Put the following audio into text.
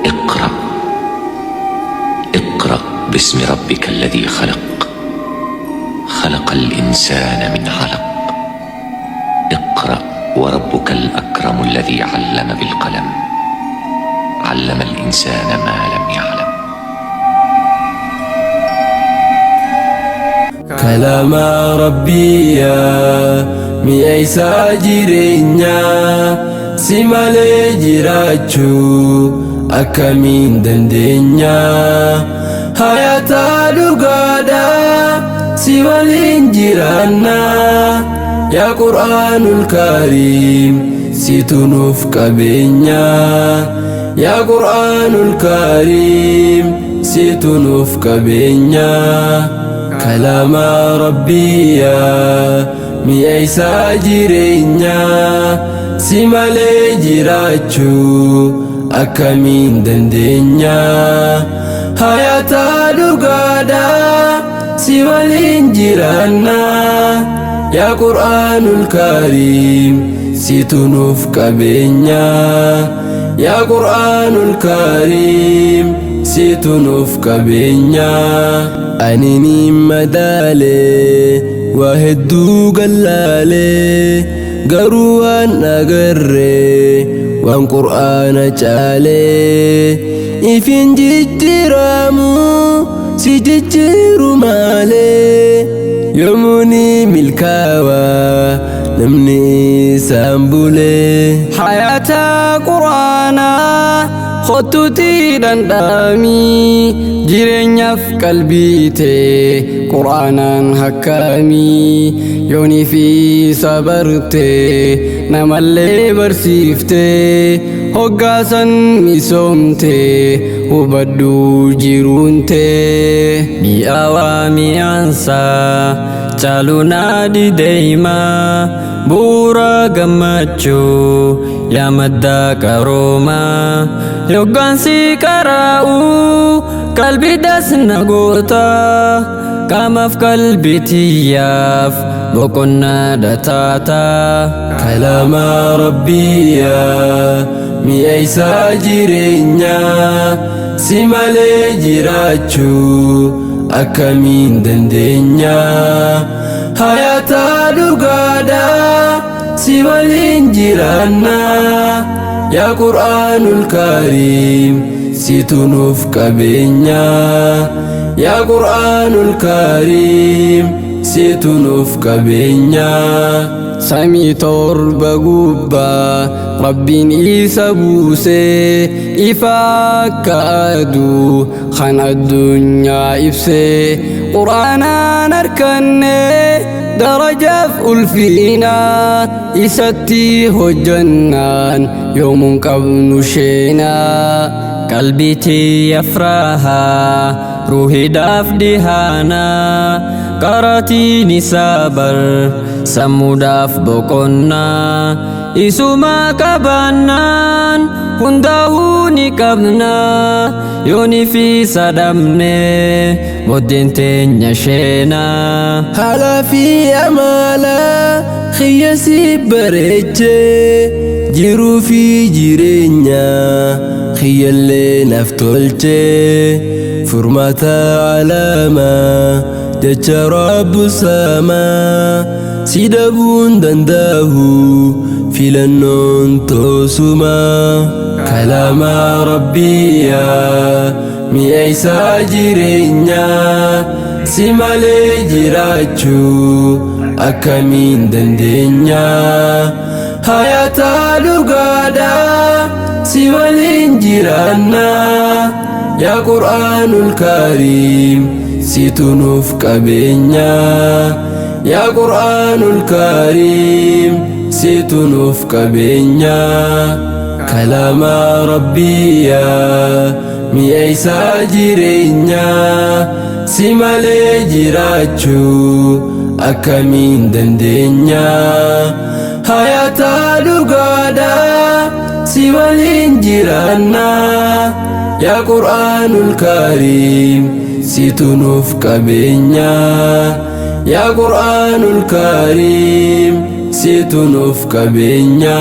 اقرأ اقرأ باسم ربك الذي خلق خلق الإنسان من علق اقرأ وربك الأكرم الذي علم بالقلم علم الإنسان ما لم يعلم. كلام ربي يا mi'eessa jireenyaa si malee jiraachuu akkamiin dandeenya hayaata dhugaadha si waliin jiraanna yaa Qur'aanul Kariim situ nuuf qabeenya yaa Qur'aanul Kariim situ nuuf qabeenya kalaama rabbiyaa mi'eessa jireenyaa si malee jiraachuu akkamiin dandeenya hayaata dhugaadha si waliin jiraanna yaa Qur'aanul Kariim situ nuuf qabeenya yaa Qur'aanul Kariim situ nuuf qabeenya ani ni madaalee waa hedduu gallaalee garuu waan agarree waan Qur'aana caalee ifin jijjiiramu si jijjiiru maalee yoomuni milkaawaa namni isaan bulee hayaata Qur'aanaa khottuutii dhandhamii jireenyaaf qalbiitee Qur'aanaan hakkamii yoonii fi sabartee namallee barsiiftee hoggaasan misoomtee hubadhu jiruuntee mi'aawaa mi'aansaa caalunaa dideeymaa bu'uura gammachuu yaa madda qaroomaa yoggaansi qaraa'uu qalbiidhaas nagoota qaamaaf qalbitiyyaaf boqonnaa dhataata kalaama rabbiyaa mi'eessa jireenyaa si malee jiraachuu akkamiin dandeenya hayaata dhugaadha si waliin jiraanna yaa Qur'aanul Kariim situ nuuf qabeenya yaa Qur'aanul Kariim situ nuuf qabeenya samii torba gubbaa rabbiin isa buusee ifa akka aduu kan addunyaa ibsee Qur'aanaan harkannee darajaaf ulfiinaa isatti hojjannaan yoomuun qabnu sheenaa qalbiitii afraahaa ruuhiidhaaf dhihaanaa qaraatiin isaa bar sammuudhaaf boqonnaa isuma qabaannaan hundaa'uu ni qabnaa yoonii fi sadhamnee booddeen teenya sheenaa haalaa fi amaalaa khiyyasi bareechee jiruu fi jireenyaa khiyyallee naaf tolchee furmaata alaamaa jecha rabbu samaa si dhabuun danda'u filannoon toosumaa kalaama rabbiyaa mi'eessa jireenyaa si malee jiraachuu akkamiin dandeenya hayaata dhugaadha si waliin jiraanna yaa Qur'aanul Kariim situ nuuf qabeenya yaa Qur'aanul Kariim situ nuuf qabeenya kalaama rabbiyaa mi'eessa jireenyaa si malee jiraachuu akkamiin dandeenya hayaata dhugaadha si waliin jiraanna yaa Qur'aanul Kariim situ nuuf qabeenya yaa Qur'aanul Kariim situ nuuf qabeenya